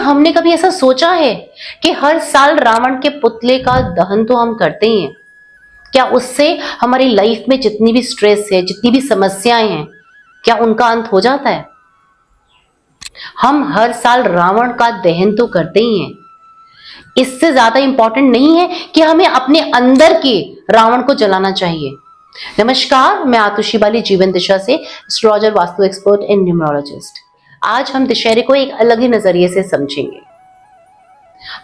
हमने कभी ऐसा सोचा है कि हर साल रावण के पुतले का दहन तो हम करते ही हैं? क्या उससे हमारी लाइफ में जितनी भी स्ट्रेस है, जितनी भी समस्याएं हैं, क्या उनका अंत हो जाता है? हम हर साल रावण का दहन तो करते ही हैं। इससे ज्यादा इंपॉर्टेंट नहीं है कि हमें अपने अंदर के रावण को जलाना चाहिए। नमस्कार, मैं आतुषी बाली जीवन दिशा से astrologer, vastu expert and numerologist. आज हम दशहरे को एक अलग ही नजरिए से समझेंगे।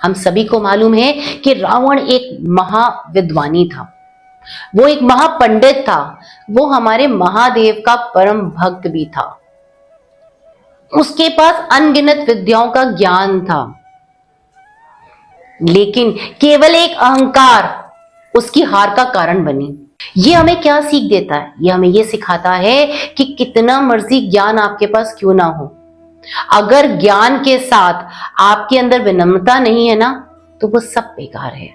हम सभी को मालूम है कि रावण एक महाविद्वानी था, वो एक महापंडित था, वो हमारे महादेव का परम भक्त भी था। उसके पास अनगिनत विद्याओं का ज्ञान था, लेकिन केवल एक अहंकार उसकी हार का कारण बनी। ये हमें क्या सीख देता है? ये हमें ये सिखाता है कि कितना मर्जी ज्ञान आपके पास क्यों ना हो, अगर ज्ञान के साथ आपके अंदर विनम्रता नहीं है ना, तो वो सब बेकार है।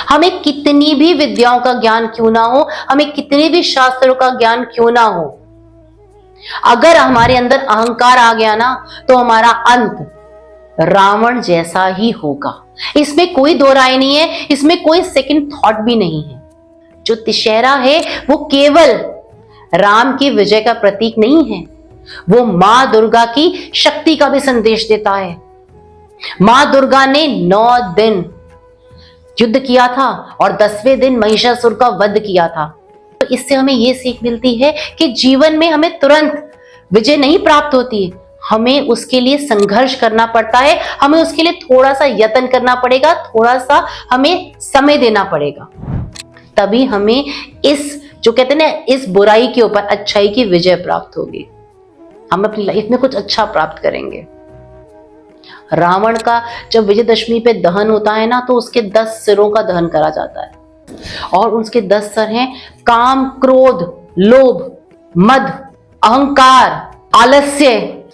हमें कितनी भी विद्याओं का ज्ञान क्यों ना हो, हमें कितने भी शास्त्रों का ज्ञान क्यों ना हो, अगर हमारे अंदर अहंकार आ गया ना, तो हमारा अंत रावण जैसा ही होगा। इसमें कोई दो राय नहीं है, इसमें कोई सेकंड थॉट भी नहीं है। जो दशहरा है वो केवल राम की विजय का प्रतीक नहीं है, वो मां दुर्गा की शक्ति का भी संदेश देता है। मां दुर्गा ने 9 दिन युद्ध किया था और 10वें दिन महिषासुर का वध किया था। तो इससे हमें यह सीख मिलती है कि जीवन में हमें तुरंत विजय नहीं प्राप्त होती है, हमें उसके लिए संघर्ष करना पड़ता है, हमें उसके लिए थोड़ा सा यत्न करना पड़ेगा, थोड़ा सा हमें समय देना पड़ेगा, तभी हमें इस जो कहते हैं ना, इस बुराई के ऊपर अच्छाई की विजय प्राप्त होगी। हम अपनी लाइफ में कुछ अच्छा प्राप्त करेंगे। रावण का जब विजयदशमी पे दहन होता है ना, तो उसके 10 सिरों का दहन करा जाता है और उसके 10 सर हैं काम, क्रोध, लोभ, मद, अहंकार, आलस्य,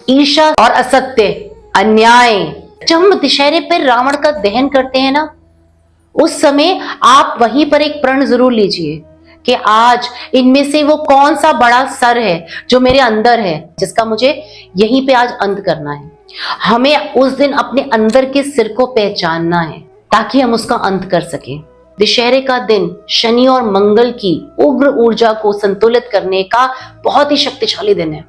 ईर्ष्या और असत्य, अन्याय। जब हम दशहरे पर रावण का दहन करते हैं ना, उस समय आप वहीं पर एक प्रण जरूर लीजिए कि आज इनमें से वो कौन सा बड़ा सर है जो मेरे अंदर है, जिसका मुझे यहीं पे आज अंत करना है। हमें उस दिन अपने अंदर के सिर को पहचानना है ताकि हम उसका अंत कर सकें। दशहरे का दिन शनि और मंगल की उग्र ऊर्जा को संतुलित करने का बहुत ही शक्तिशाली दिन है।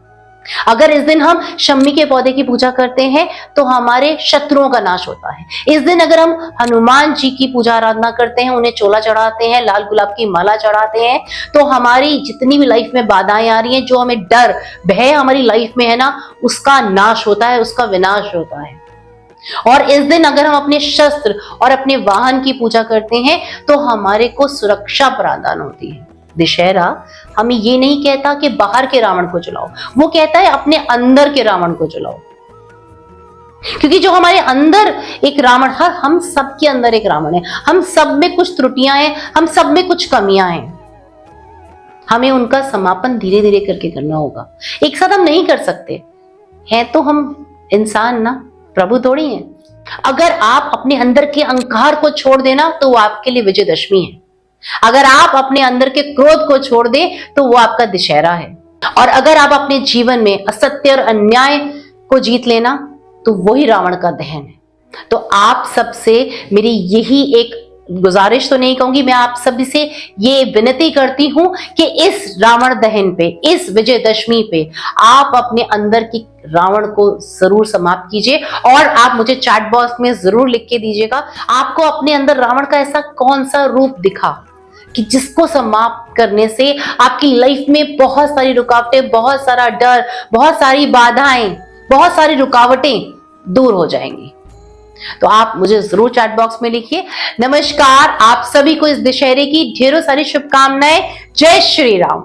अगर इस दिन हम शम्मी के पौधे की पूजा करते हैं तो हमारे शत्रुओं का नाश होता है। इस दिन अगर हम हनुमान जी की पूजा आराधना करते हैं, उन्हें चोला चढ़ाते हैं, लाल गुलाब की माला चढ़ाते हैं, तो हमारी जितनी भी लाइफ में बाधाएं आ रही हैं, जो हमें डर भय हमारी लाइफ में है ना, उसका नाश होता है, उसका विनाश होता है। और इस दिन अगर हम अपने शस्त्र और अपने वाहन की पूजा करते हैं तो हमारे को सुरक्षा प्रदान होती है। दशहरा हमें ये नहीं कहता कि बाहर के रावण को जलाओ, वो कहता है अपने अंदर के रावण को जलाओ, क्योंकि जो हमारे अंदर एक रावण है, हम सब के अंदर एक रावण है, हम सब में कुछ त्रुटियां हैं, हम सब में कुछ कमियां हैं। हमें उनका समापन धीरे धीरे करके करना होगा, एक साथ हम नहीं कर सकते हैं। तो हम इंसान ना, प्रभु थोड़ी हैं। अगर आप अपने अंदर के अहंकार को छोड़ देना तो वो आपके लिए विजयदशमी है। अगर आप अपने अंदर के क्रोध को छोड़ दें तो वो आपका दशहरा है। और अगर आप अपने जीवन में असत्य और अन्याय को जीत लेना तो वही रावण का दहन है। तो आप सबसे मेरी यही एक गुजारिश तो नहीं कहूंगी, मैं आप सभी से ये विनती करती हूं कि इस रावण दहन पे, इस विजयदशमी पे आप अपने अंदर की रावण को जरूर समाप्त कीजिए और आप मुझे चैट बॉक्स में जरूर लिख के दीजिएगा आपको अपने अंदर रावण का ऐसा कौन सा रूप दिखा कि जिसको समाप्त करने से आपकी लाइफ में बहुत सारी रुकावटें, बहुत सारा डर, बहुत सारी बाधाएं, बहुत सारी रुकावटें दूर हो जाएंगी। तो आप मुझे जरूर चैट बॉक्स में लिखिए। नमस्कार, आप सभी को इस दशहरे की ढेरों सारी शुभकामनाएं। जय श्री राम।